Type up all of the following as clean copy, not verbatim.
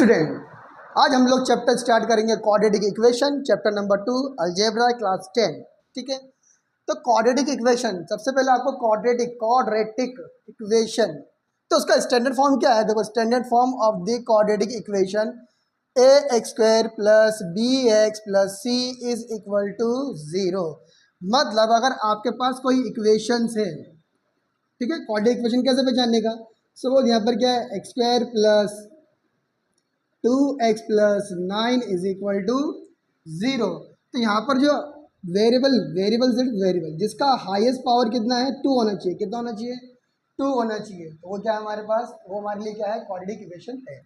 Student, आज हम लोग चैप्टर स्टार्ट करेंगे quadratic equation, chapter number 2 algebra class 10। ठीक है, तो क्वाड्रेटिक इक्वेशन, सबसे पहले आपको क्वाड्रेटिक इक्वेशन, तो उसका स्टैंडर्ड फॉर्म क्या है? देखो, standard form of the quadratic equation a x square plus b x plus c is equal to 0। मतलब अगर आपके पास कोई इक्वेशंस है, ठीक है, क्वाड्रेटिक इक्वेशन कैसे पहचानने का? सपोज यहाँ पर क्या है, x square plus 2x plus 9 is equal to 0। तो यहाँ पर जो वेरिएबल जिसका हाईएस्ट पावर कितना है, 2 होना चाहिए। कितना होना चाहिए? 2 होना चाहिए। तो वो क्या है हमारे पास? वो हमारे लिए क्या है? क्वाड्रेटिक इक्वेशन है।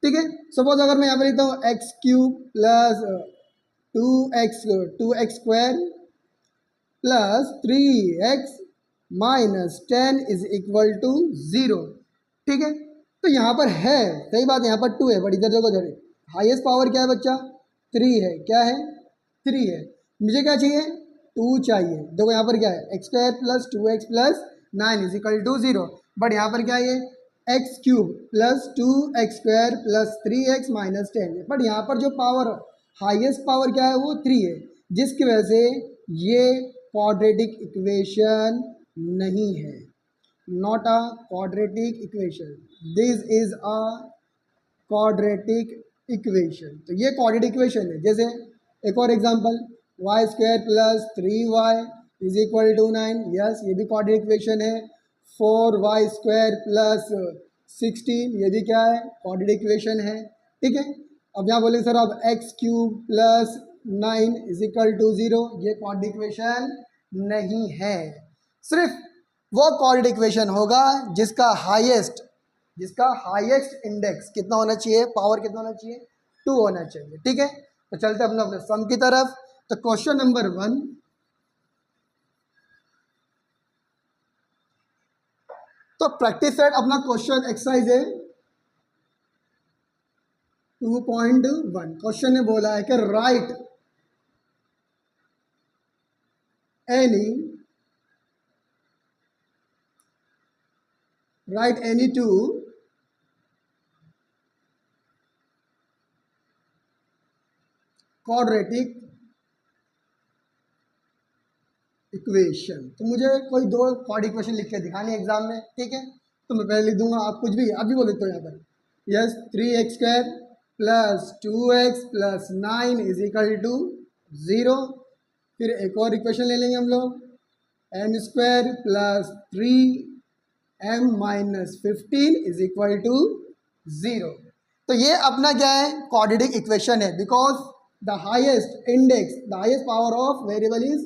ठीक है, सपोज अगर मैं यहाँ पर लिखता हूँ x cube plus 2x square plus 3x minus 10 is equal to 0। ठीक है, तो यहाँ पर है, सही बात है, यहाँ पर 2 है, बट इधर देखो, इधर हाईएस्ट पावर क्या है बच्चा? 3 है। क्या है? 3 है। मुझे क्या चाहिए? 2 चाहिए। देखो यहाँ पर क्या है, x square plus 2x plus 9 is equal to 0। But यहाँ पर क्या है, ये x cube plus 2x square plus 3x minus 10 है। बट यहाँ पर जो पावर, हाईएस्ट पावर क्या है, वो 3 है, जिसकी वजह से ये क्वाड्रेटिक इक्वेशन नहीं है, not a quadratic equation. This is a quadratic equation. तो ये क्वाड्रेटिक इक्वेशन है। जैसे एक और example, y square plus 3y is equal to 9। Yes, ये भी क्वाड्रेटिक इक्वेशन है। 4y स्क्वायर प्लस 16, ये भी क्या है? क्वाड्रेटिक इक्वेशन है। ठीक है, अब यहाँ बोले सर अब x cube plus 9 is equal to 0, ये क्वाड्रेटिक इक्वेशन नहीं है। सिर्फ वो क्वाड्रेटिक इक्वेशन होगा जिसका हाईएस्ट इंडेक्स कितना होना चाहिए, पावर कितना होना चाहिए? 2 होना चाहिए। ठीक है, तो चलते अपने अपने सम की तरफ। तो क्वेश्चन नंबर 1, तो प्रैक्टिस सेट अपना क्वेश्चन एक्सरसाइज है 2.1। क्वेश्चन ने बोला है कि right any two quadratic equation. तो मुझे कोई 2 क्वाड्रेटिक इक्वेशन लिख के दिखानी एग्जाम में। ठीक है, तो मैं पहले लिख दूंगा, आप कुछ भी आप भी बोल देते हो यहाँ पर। Yes, 3x square plus 2x plus 9 is equal to 0। फिर एक और इक्वेशन ले लेंगे हम लोग, m square plus 3m minus 15 is equal to 0। तो ये अपना क्या है? क्वाड्रेटिक इक्वेशन है, because the highest power of variable is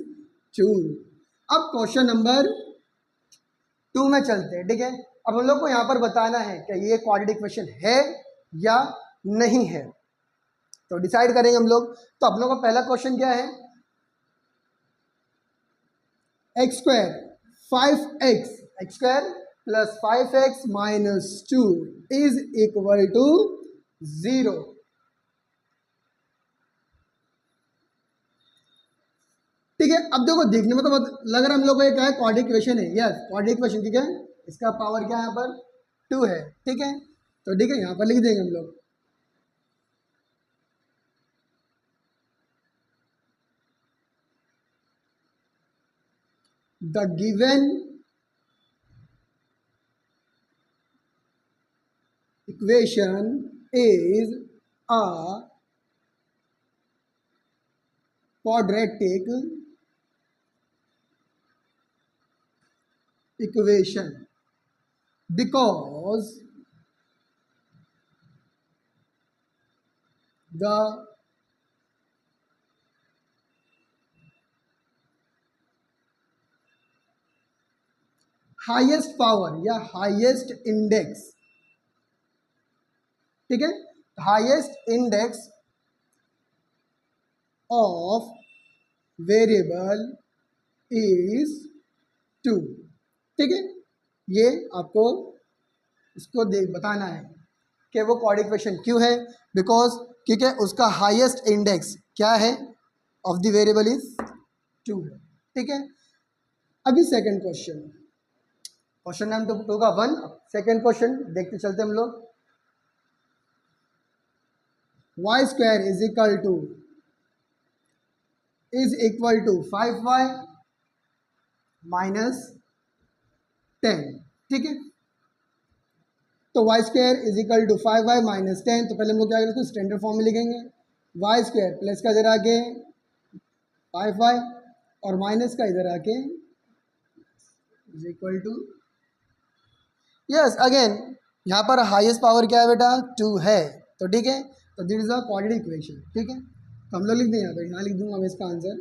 2। अब क्वेश्चन नंबर 2 में चलते हैं। ठीक है, अब हम लोग को यहाँ पर बताना है कि ये क्वाड्रेटिक इक्वेशन है या नहीं है, तो डिसाइड करेंगे हम लोग। तो हम लोग का पहला क्वेश्चन क्या है, x square 5x square plus 5x minus 2 is equal to 0। ठीक है, अब देखो, देखने में तो लग रहा है हम लोग को ये क्या है? क्वाड्रेटिक इक्वेशन है। Yes, quadratic equation. ठीक है, इसका पावर क्या है? यहाँ पर 2 है। ठीक है, तो ठीक है, यहाँ पर लिख देंगे हम लोग the given equation is a quadratic equation because the highest power या highest index, ठीक है, highest index of variable is 2। ठीक है, ये आपको इसको बताना है कि वो क्वाड्रेटिक इक्वेशन क्यों है, बिकॉज क्योंकि उसका हाईएस्ट इंडेक्स क्या है ऑफ द वेरिएबल इज 2 है। ठीक है, अभी सेकंड क्वेश्चन नंबर 2 का 1। सेकंड क्वेश्चन देखते चलते हम लोग। Y square is equal to 5y minus 10। ठीक है, तो y square is equal to 5y minus 10। तो पहले हम लोग क्या करेंगे, स्टैंडर्ड फॉर्म में लिखेंगे, वाई स्क्वायर प्लस का इधर आके 5y और माइनस का इधर आके is equal to, yes again यहाँ पर हाईएस्ट पावर क्या है बेटा, 2 है। तो ठीक है, तो this is a quadratic equation. ठीक है, तो हम लोग लिख दें यहाँ पर, यहाँ लिख दूंगा मैं इसका answer.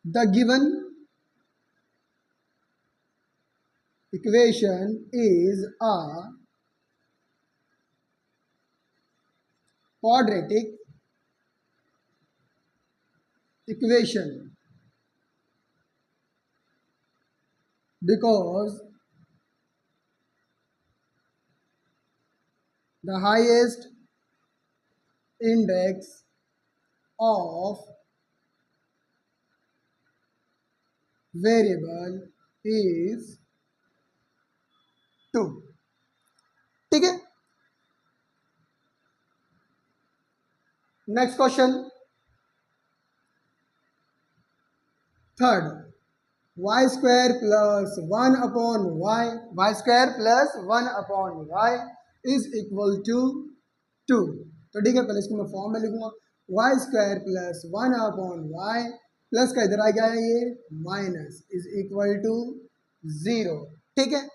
The given equation is a quadratic equation because the highest index of variable is 2। ठीक है, next question, third, y square plus 1/y is equal to 2। तो ठीक है, पहले इसको मैं फॉर्म में लिखूंगा, Y square plus 1/y plus का इधर आ गया है ये माइनस इज इक्वल टू 0। ठीक है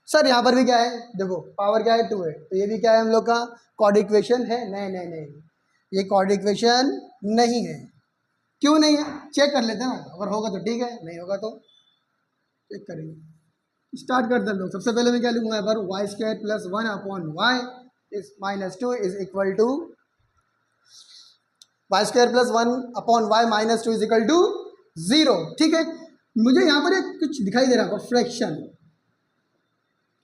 सर, यहाँ पर भी क्या है, देखो पावर क्या है, 2 है, तो ये भी क्या है हम लोग का क्वाड्रेटिक इक्वेशन है। नहीं नहीं नहीं, ये क्वाड्रेटिक इक्वेशन नहीं है। क्यों नहीं है, चेक कर लेते हैं ना, अगर होगा तो ठीक है, नहीं होगा तो चेक करेंगे। स्टार्ट करते हैं लोग। सबसे पहले मैं क्या लिखूंगा यहाँ पर, y square plus 1/y is minus 2 is equal to, y square plus 1/y minus 2 is equal to 0। ठीक है, मुझे यहाँ पर एक कुछ दिखाई दे रहा है, फ्रैक्शन,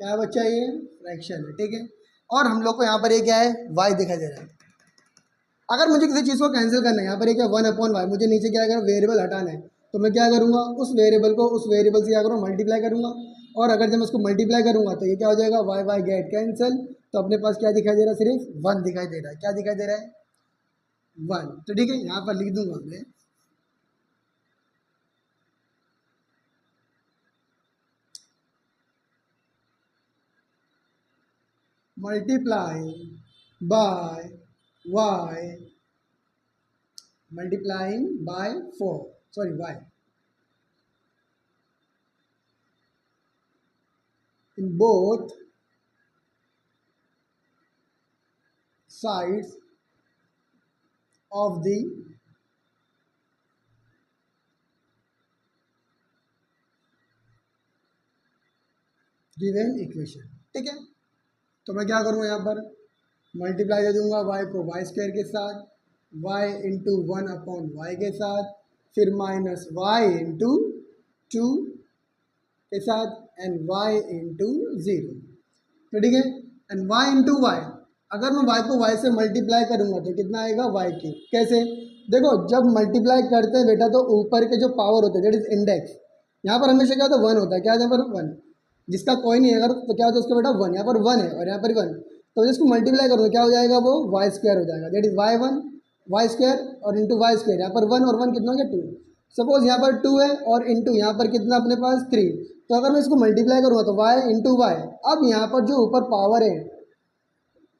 क्या है बच्चा, ये फ्रैक्शन है। ठीक है, और हम लोग को यहाँ पर ये क्या है, y दिखाई दे रहा है। अगर मुझे किसी चीज़ को कैंसिल करना है, यहाँ पर ये क्या 1/y, मुझे नीचे क्या करें, वेरिएबल हटाना है, तो मैं क्या करूँगा, उस वेरिएबल को उस वेरिएबल से क्या करूँ, मल्टीप्लाई करूँगा। और अगर जब मैं उसको मल्टीप्लाई करूँगा तो ये क्या हो जाएगा, y गेट कैंसिल, तो अपने पास क्या दिखाई दे रहा है, सिर्फ 1 दिखाई दे रहा है। क्या दिखाई दे रहा है, 1। तो ठीक है, यहाँ पर लिख दूंगा मैं, multiplying by y, multiplying by 4, sorry y, in both sides of the given equation। ठीक है, तो मैं क्या करूँगा, यहाँ पर मल्टीप्लाई दे दूंगा y को वाई स्क्वायर के साथ, y इंटू 1/y के साथ, फिर माइनस y इंटू 2 के साथ, एंड y इंटू 0। तो ठीक है, एंड y इंटू वाई, अगर मैं y को y से मल्टीप्लाई करूँगा तो कितना आएगा, y की। कैसे, देखो जब मल्टीप्लाई करते हैं बेटा, तो ऊपर के जो पावर होते हैं, दैट इज इंडेक्स, यहाँ पर हमेशा क्या होता है, 1 होता है। क्या यहाँ पर 1, जिसका कोई नहीं है अगर, तो क्या होता है उसका बेटा 1, यहाँ पर 1 है और यहाँ पर 1, तो जिसको मल्टीप्लाई करो तो क्या हो जाएगा, वो वाई स्क्वायर हो जाएगा, दैट इज वाई स्क्वायर और इंटू वाई स्क्वायर, यहाँ पर 1 और 1 कितना हो गया, 2। सपोज यहाँ पर 2 है और इंटू यहाँ पर कितना अपने पास 3, तो अगर मैं इसको मल्टीप्लाई करूँगा तो y इंटू वाई, अब यहाँ पर जो ऊपर पावर है,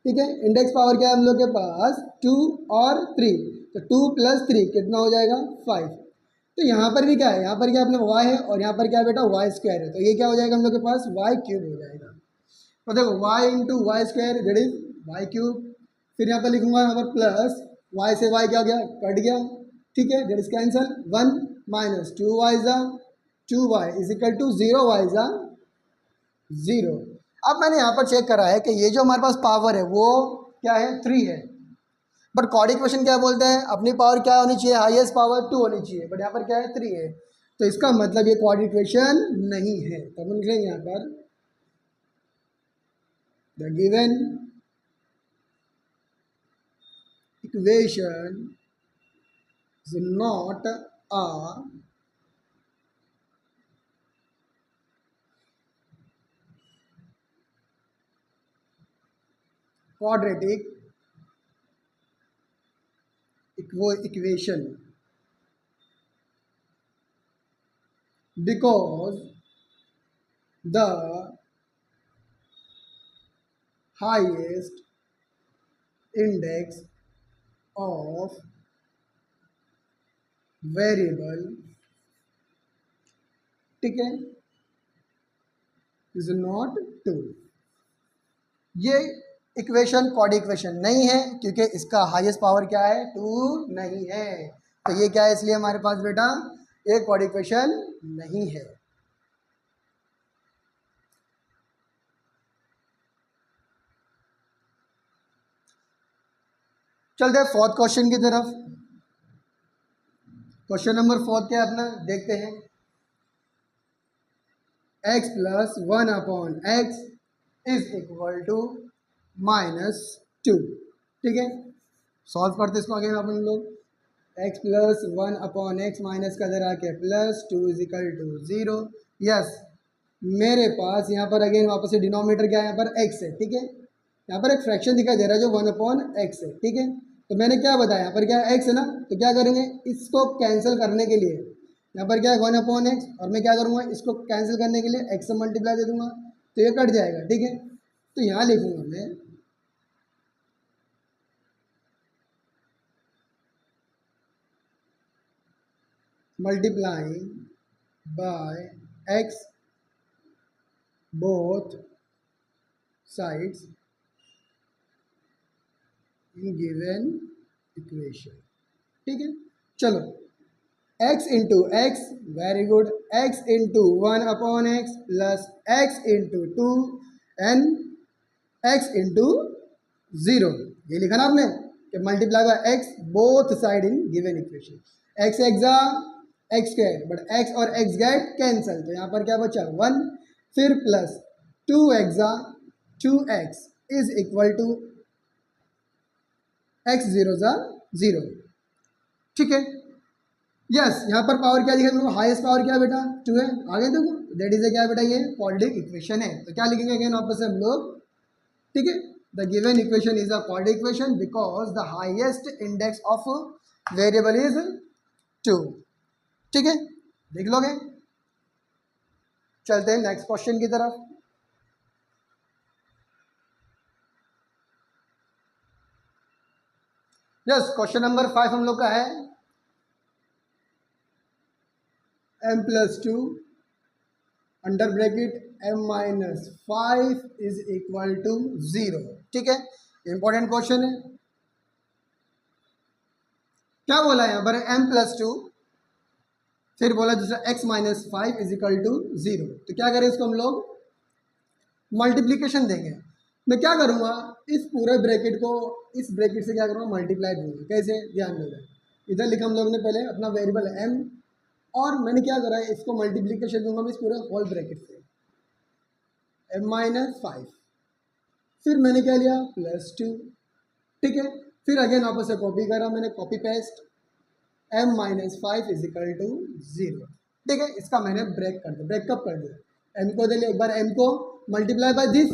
ठीक है, इंडेक्स पावर क्या है हम लोग के पास, 2 और 3, तो 2 प्लस 3 कितना हो जाएगा, 5। तो यहाँ पर भी क्या है, यहाँ पर क्या अपने y है और यहाँ पर क्या है बेटा, वाई स्क्वायर है, तो ये क्या हो जाएगा हम लोग के पास, वाई क्यूब हो जाएगा। तो देखो y into y square that is y cube, फिर यहाँ पर लिखूंगा, यहाँ पर प्लस y से y क्या गया, कट गया। ठीक है, that is cancel, 1 minus 2y जा 2y is equal to 0y जा 0। अब मैंने यहाँ पर चेक करा है कि ये जो हमारे पास पावर है वो क्या है, 3 है, बट क्वाड्रेटिक इक्वेशन क्या बोलते हैं, अपनी पावर क्या होनी चाहिए, हाईएस्ट पावर 2 होनी चाहिए, बट यहाँ पर क्या है, 3 है, तो इसका मतलब ये क्वाड्रेटिक इक्वेशन नहीं है। तो हम लिखेंगे यहाँ पर, the given equation is not a quadratic equation because the highest index of variable, ठीक है, इज नॉट टू। ये इक्वेशन क्वाड इक्वेशन नहीं है क्योंकि इसका हाईएस्ट पावर क्या है, टू नहीं है। तो ये क्या है, इसलिए हमारे पास बेटा ये क्वाड इक्वेशन नहीं है। चलते हैं फोर्थ क्वेश्चन की तरफ। क्वेश्चन नंबर फोर्थ क्या है अपना, देखते हैं। x plus 1/x is equal to -2, ठीक है। सॉल्व करते इसको आगे अपन लोग। x प्लस 1/x माइनस का इधर आके +2 इज इक्वल टू 0। यस, मेरे पास यहाँ पर अगेन वापस से डिनोमिनेटर क्या है, यहाँ पर x है, ठीक है। यहाँ पर एक फ्रैक्शन दिखाई दे रहा है जो 1/x है, ठीक है। तो मैंने क्या बताया, यहाँ पर क्या है, x है ना, तो क्या करेंगे, इसको कैंसिल करने के लिए यहाँ पर क्या है 1/x, और मैं क्या करूँगा, इसको कैंसिल करने के लिए x से मल्टीप्लाई दे दूंगा, तो ये कट जाएगा, ठीक है। तो यहाँ लिखूंगा मैं multiplying by x both sides in given equation, ठीक है। चलो x into x, very good, x into 1/x plus x into 2 and x into 0, ये लिखा ना आपने कि multiply by x both side in given equation. x एग्जा x square, but x और x गेट कैंसल, तो यहाँ पर क्या बचा 1, फिर प्लस 2 एग्जा 2x is equal to x 0 ज़ा 0, ठीक है। यस, यहाँ पर पावर क्या दिखा मेरे को, हाईएस्ट पावर क्या है बेटा, 2 है। आगे देखो दैट इज क्या है बेटा, ये क्वाड्रेटिक इक्वेशन है। तो क्या लिखेंगे अगेन वापस से हम लोग, ठीक है। The given equation is a quadratic equation because the highest index of variable is 2, ठीक है, देख लोगे। चलते हैं नेक्स्ट क्वेश्चन की तरफ। यस, क्वेश्चन नंबर 5 हम लोग का है m plus 2 under bracket m minus 5 is equal to 0, ठीक है। इंपॉर्टेंट क्वेश्चन है। क्या बोला यहाँ पर, m प्लस 2, फिर बोला दूसरा x minus 5 is equal to 0। तो क्या करें, इसको हम लोग मल्टीप्लीकेशन देंगे। मैं क्या करूँगा, इस पूरे ब्रैकेट को इस ब्रैकेट से क्या करूँगा, मल्टीप्लाई दूंगा। कैसे, ध्यान देना, इधर लिखा हम लोग ने पहले अपना वेरिएबल m, और मैंने क्या करा है, इसको मल्टीप्लीकेशन दूंगा मैं इस पूरे होल ब्रैकेट से, m माइनस 5, फिर मैंने क्या लिया +2, ठीक है। फिर अगेन वापस से कॉपी करा मैंने, copy paste, m minus 5 is equal to 0, ठीक है। इसका मैंने ब्रेकअप कर दिया। m को दे लिया, एक बार m को मल्टीप्लाई बाय दिस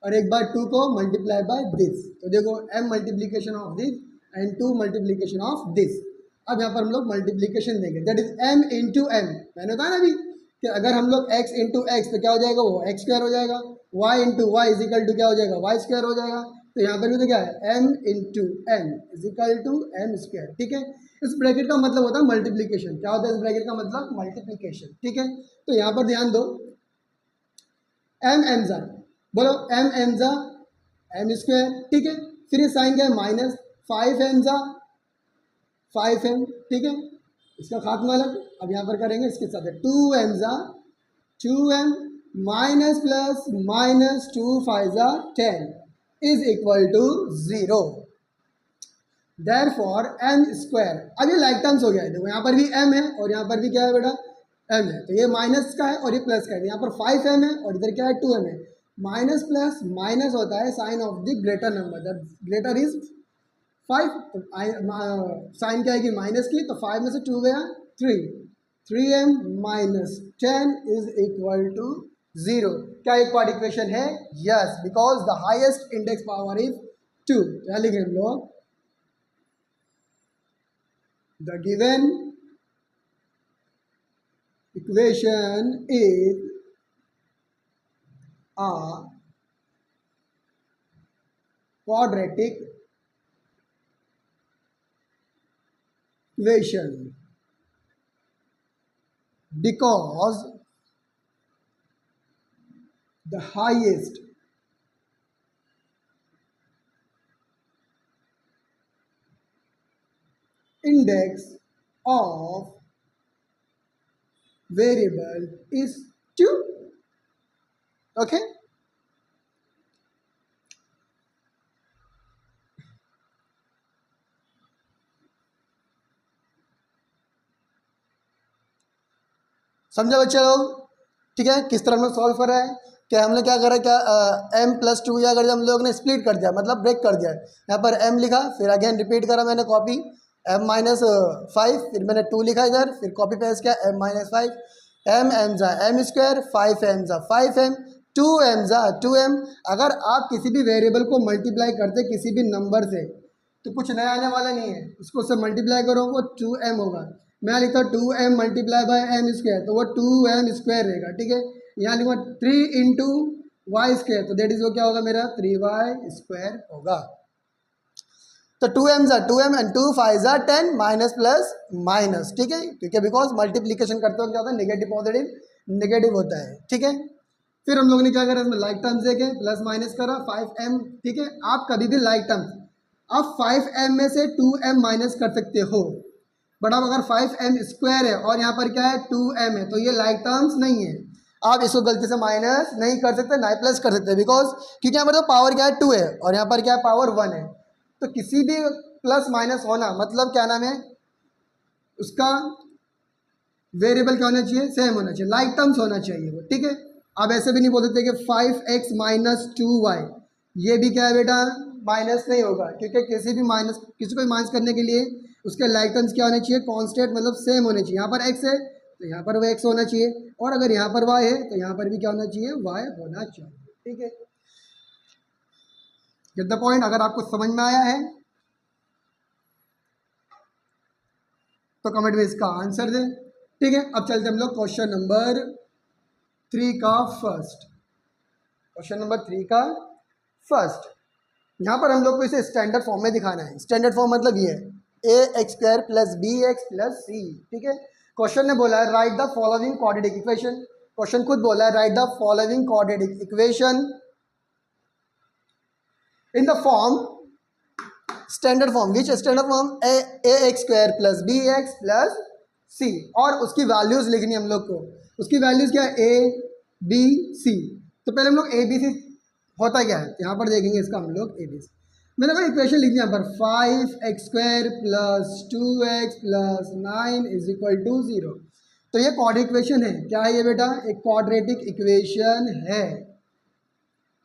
और एक बार 2 को मल्टीप्लाई बाय दिस। तो देखो m multiplication of this and 2 multiplication of this. अब यहाँ पर हम लोग मल्टीप्लीकेशन देंगे, that is m into m। मैंने बताया ना अभी कि अगर हम लोग x इंटू एक्स तो क्या हो जाएगा, वो x स्क्वायर हो जाएगा, y into y is equal to क्या हो जाएगा, y स्क्वायर हो जाएगा। तो यहाँ पर भी तो क्या है, m into m is equal to m square, ठीक है। इस ब्रैकेट का मतलब होता है मल्टीप्लीकेशन। क्या होता है इस ब्रैकेट का मतलब, मल्टीप्लीकेशन, ठीक है। तो यहाँ पर ध्यान दो, m m जा, बोलो m m जा m स्क्वायर, ठीक है। फिर ये साइन क्या है, माइनस 5m जा 5m, ठीक है, इसका खात्मा अलग। अब यहाँ पर करेंगे इसके साथ 2m जा 2m माइनस प्लस माइनस 2 5 जा 10 is equal to 0। Therefore m square, अब ये लाइक टर्म्स हो गया है। देखो यहाँ पर भी m है और यहाँ पर भी क्या है बेटा, m है। तो ये माइनस का है और ये प्लस का है। यहाँ पर 5m है और इधर क्या है 2m है। माइनस प्लस माइनस होता है sign of the greater number, that greater is 5। तो साइन क्या है कि माइनस की, तो 5 में से 2 गया 3, 3m minus 10 is equal to 0। क्या एक क्वाड इक्वेशन है, yes, because the highest index power is 2। क्या लिखे हम लोग? The given equation is a quadratic equation because the highest index of variable is 2. Okay. समझा बच्चे लोग? ठीक है, किस तरह में सॉल्व कर रहा है? क्या हमने क्या करा, क्या m+2 या अगर हम लोग ने स्प्लिट कर दिया, मतलब ब्रेक कर दिया। यहाँ पर m लिखा, फिर अगेन रिपीट करा मैंने कॉपी m-5, फिर मैंने 2 लिखा इधर, फिर कॉपी पेस्ट किया m-5, m जा m स्क्वायर, 5m जा 5m, 2m जा 2m। अगर आप किसी भी वेरिएबल को मल्टीप्लाई करते किसी भी नंबर से तो कुछ नया आने वाला नहीं है, उसको उससे मल्टीप्लाई करो वो 2m होगा। मैं लिखता हूँ 2m multiply by m square, तो वो 2m स्क्वायर रहेगा। ठीक है, यहाँ लिखूँगा 3 इंटू वाई स्क्वायर, तो देट इज वो क्या होगा मेरा 3y स्क्वायर होगा। तो 2m जा 2m एंड 2 5 जा 10 माइनस प्लस माइनस। ठीक है, क्योंकि बिकॉज मल्टीप्लीकेशन करते हो क्या होता है, नेगेटिव पॉजिटिव नेगेटिव होता है। ठीक है, फिर हम लोगों ने क्या करा, इसमें लाइक टर्म्स देखे, प्लस माइनस करा 5m। ठीक है, आप कभी भी लाइक टर्म्स आप 5m में से 2m माइनस कर सकते हो, बट अब अगर 5m स्क्वायर है और यहाँ पर क्या है 2m है, तो ये लाइक टर्म्स नहीं है, आप इसको गलती से माइनस नहीं कर सकते, ना प्लस कर सकते, बिकॉज क्योंकि यहाँ पर तो पावर क्या है 2 है और यहाँ पर क्या है पावर 1 है। तो किसी भी प्लस माइनस होना मतलब क्या नाम है, उसका वेरिएबल क्या होना चाहिए, सेम होना चाहिए, लाइक टर्म्स होना चाहिए वो। ठीक है, आप ऐसे भी नहीं बोल सकते कि 5x माइनस 2y, ये भी क्या है बेटा माइनस नहीं होगा, क्योंकि किसी को माइनस करने के लिए उसके लाइक टर्म्स क्या होने चाहिए, कांस्टेंट, मतलब सेम होने चाहिए। यहाँ पर x है तो यहाँ पर वो x होना चाहिए, और अगर यहाँ पर y है तो यहाँ पर भी क्या होना चाहिए, y होना चाहिए। ठीक है, गेट द पॉइंट? अगर आपको समझ में आया है तो कमेंट में इसका आंसर दें। ठीक है, अब चलते हम लोग क्वेश्चन नंबर 3 का फर्स्ट। क्वेश्चन नंबर 3 का फर्स्ट, यहाँ पर हम लोग को इसे स्टैंडर्ड फॉर्म में दिखाना है। स्टैंडर्ड फॉर्म मतलब ये है ax² plus bx plus c। ठीक है, क्वेश्चन ने बोला है right the following quadratic equation. Question खुद बोला है right the following quadratic equation in the form standard form, which standard form ax² plus bx plus c, और उसकी वैल्यूज लिखनी हम लोग को। उसकी वैल्यूज क्या है, a b c। तो पहले हम लोग a b c होता क्या है यहाँ पर देखेंगे, इसका हम लोग a b c। मैंने कहा इक्वेशन लिखनी है यहाँ पर 5x² plus 2x plus 9 is equal to 0। तो ये क्वाड्रेटिक इक्वेशन है। क्या है ये बेटा, एक क्वाड्रेटिक इक्वेशन है।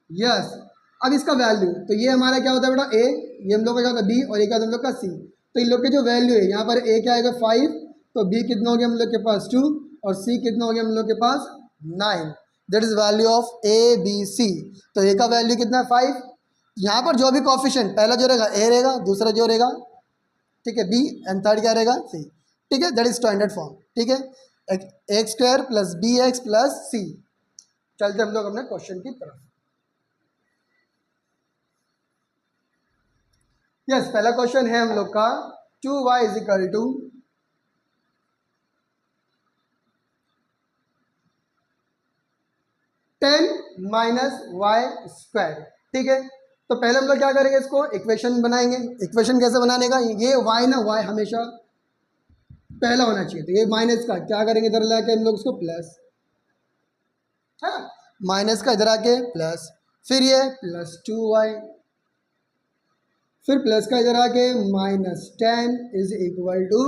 यस, अब इसका वैल्यू, तो ये हमारा क्या होता है बेटा a, ये हम लोग का क्या होता है b, और ये क्या होता है हम लोग का c। तो इन लोग के जो वैल्यू है यहाँ पर a क्या आएगा 5, तो b कितना हो गया हम लोग के पास 2, और c कितना हो गया हम लोग के पास 9। That is value of a b c। तो a का वैल्यू कितना है 5। यहाँ पर जो भी कॉफिशिएंट, पहला जो रहेगा a रहेगा, दूसरा जो रहेगा ठीक है b, एंड थर्ड क्या रहेगा c। ठीक है, दैट इज स्टैंडर्ड फॉर्म। ठीक है, x² plus bx plus c। चलते हम लोग अपने क्वेश्चन की तरफ। यस, पहला क्वेश्चन है हम लोग का 2y is equal to 10 minus y square. ठीक है, तो पहले हम लोग क्या करेंगे, इसको इक्वेशन बनाएंगे। इक्वेशन कैसे बनाने का, ये y ना, y हमेशा पहला होना चाहिए, तो ये माइनस का क्या करेंगे, इधर लाके हम लोग उसको प्लस, है ना, माइनस का इधर आके प्लस, फिर ये प्लस 2y, फिर प्लस का इधर आके -10 इज इक्वल टू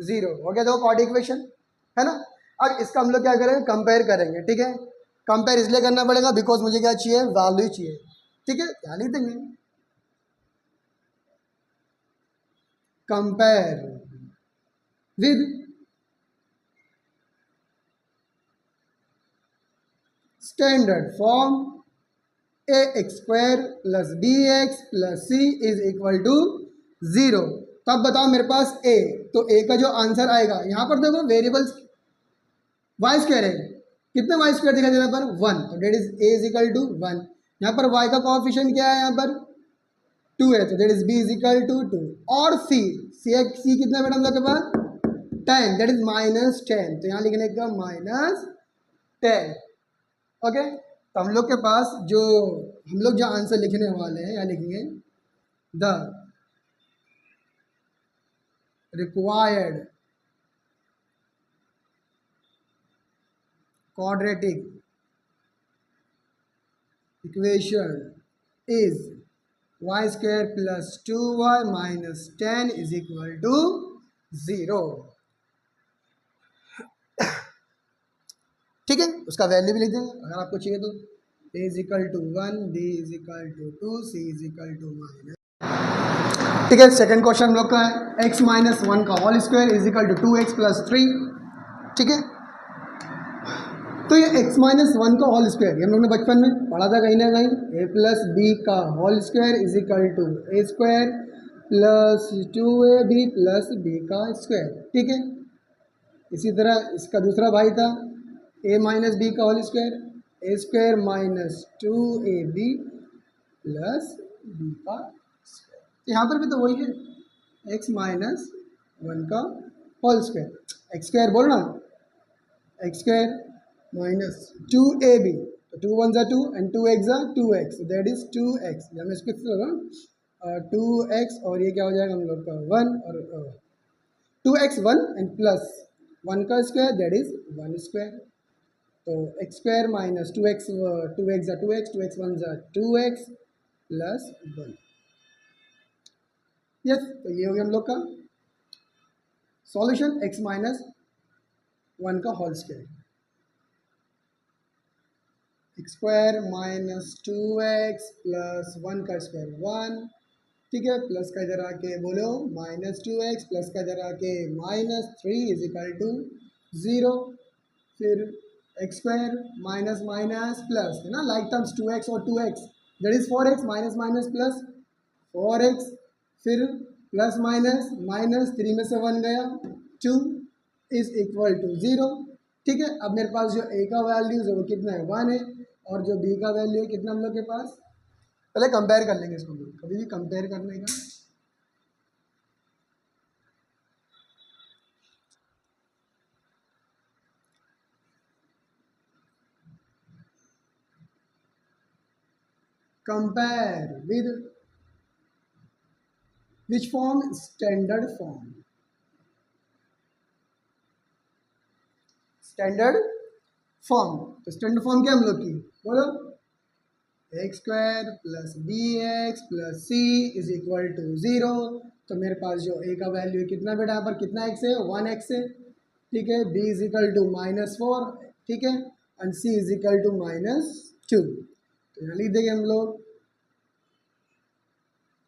0। हो गया देखो क्वाड्रेटिक इक्वेशन, है ना। अब इसका हम लोग क्या करेंगे, कंपेयर करेंगे। ठीक है, कंपेयर इसलिए करना पड़ेगा बिकॉज मुझे क्या चाहिए, वैल्यू चाहिए। ठीक है, ध्यान ही देंगे, compare with standard form a x square plus b x plus c is equal to 0। तब बताओ मेरे पास ए, तो ए का जो आंसर आएगा यहाँ पर देखो वेरिएबल्स वाई स्क्वायर है, कितने वाई स्क्वायर दिखाई दे रहा है पर 1, तो that is a is equal to 1। यहाँ पर वाई का कोएफिशिएंट क्या है, यहाँ पर 2 है, तो that is b is equal to 2। और सी सी कितना है मैडम लोग के पास 10, दैट इज -10, तो यहाँ लिखने का -10। ओके, तो हम लोग के पास जो हम लोग जो आंसर लिखने वाले हैं यहाँ लिखेंगे the required quadratic equation is y square plus 2y minus 10 is equal to 0। ठीक है, उसका वैल्यू भी लिख देंगे अगर आपको चाहिए तो। a is equal to 1, b is equal to 2, c is equal to -। ठीक है, सेकंड क्वेश्चन हम लोग का है x माइनस 1 का whole square is equal to 2x plus 3। ठीक है, तो ये x माइनस 1 का होल स्क्वायर हम लोग ने बचपन में पढ़ा था कहीं ना कहीं, a प्लस बी का whole square is equal to A square plus 2ab plus B का स्क्वायर। ठीक है, इसी तरह इसका दूसरा भाई था a माइनस बी का whole square, A square minus 2ab plus B का स्क्वायर। यहाँ पर भी तो वही है, x माइनस 1 का होल स्क्वायर, एक्स स्क्वायर बोल रहा हूँ, एक्स स्क्वायर माइनस 2ab, तो 2 1 2 and 2 x 2x, that is 2x। जब मैं इसको 2x और ये क्या हो जाएगा हम लोग का 1 और 2x 1 एंड प्लस 1 का स्क्वायर दैट इज 1 स्क्वायर, तो x square minus 2x 2x 2x 1 2x plus 1। Yes, तो ये हो गया हम लोग का सॉल्यूशन x माइनस 1 का whole square, x square minus 2x plus 1 का स्क्वायर 1। ठीक है, प्लस का इधर आके बोलो माइनस 2x प्लस का इधर आके माइनस 3 इज इक्वल टू 0। फिर x square minus minus plus है ना, लाइक टर्म्स 2x और 2x that is 4x minus minus plus 4x, फिर प्लस माइनस माइनस 3 में से 1 गया 2 इज इक्वल टू 0। ठीक है, अब मेरे पास जो a का वैल्यू है वो कितना है 1 है, और जो b का वैल्यू है कितना हम लोग के पास, पहले कंपेयर कर लेंगे इसको, कभी भी कंपेयर करने का compare with which form, standard form, standard form. तो स्टैंडर्ड फॉर्म क्या हम लोग की बोलो, x square plus b x plus c is equal to 0। तो मेरे पास जो a का वैल्यू है कितना बेटा, यहाँ पर कितना x है 1x है। ठीक है, b इज इक्वल टू -4, ठीक है, and c is equal to -2। तो यहाँ लिख देंगे हम लोग,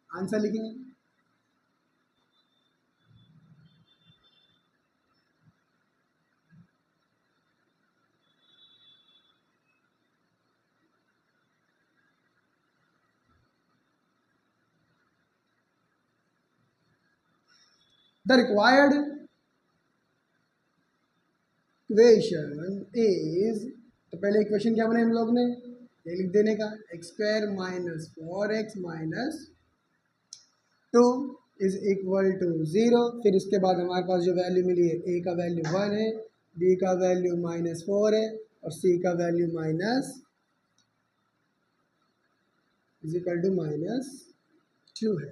आंसर लिखेंगे द रिक्वायर्ड इक्वेशन इज, तो पहले इक्वेशन क्या बनाए हम लोग ने, ये लिख देने का x square minus 4x minus 2 is equal to 0। फिर इसके बाद हमारे पास जो वैल्यू मिली है, a का वैल्यू 1 है, b का वैल्यू -4 है, और c का value minus is equal to -2 है।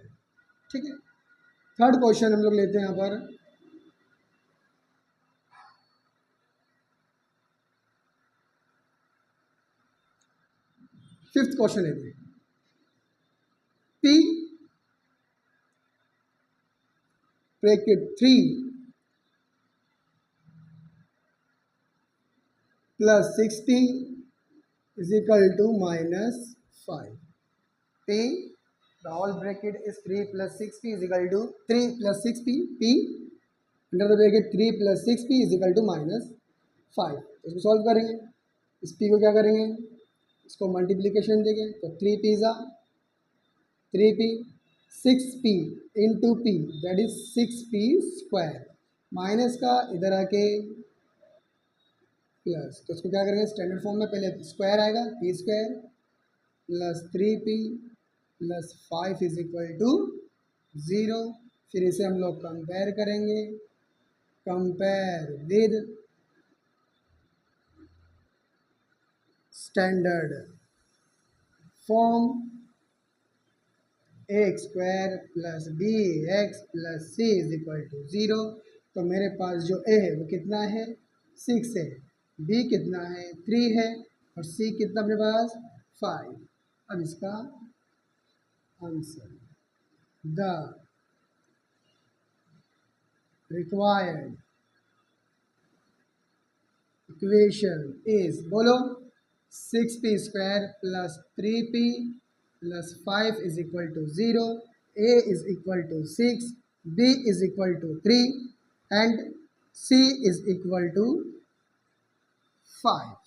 ठीक है, थर्ड क्वेश्चन हम लोग लेते हैं यहाँ पर, फिफ्थ क्वेश्चन लेते हैं, p bracket 3 plus 6p is equal to -5। p the whole bracket is 3 plus 6p is equal to 3 plus 6p, p under the bracket 3 plus 6p is equal to -5। इसको solve करेंगे, इस p को क्या करेंगे इसको multiplication देंगे तो 3 3p 6p into P that is 6p square, minus का इधर आके प्लस, तो इसको क्या करेंगे स्टैंडर्ड फॉर्म में, पहले स्क्वायर आएगा p square plus 3p plus 5 is equal to 0। फिर इसे हम लोग कंपेयर करेंगे, compare with standard form x square plus b x plus c is equal to 0। तो मेरे पास जो ए है वो कितना है 6 है, बी कितना है 3 है और सी कितना अपने पास 5। अब इसका answer the required equation is, बोलो 6p square plus 3p plus 5 is equal to 0, a is equal to 6, b is equal to 3 and c is equal to 5।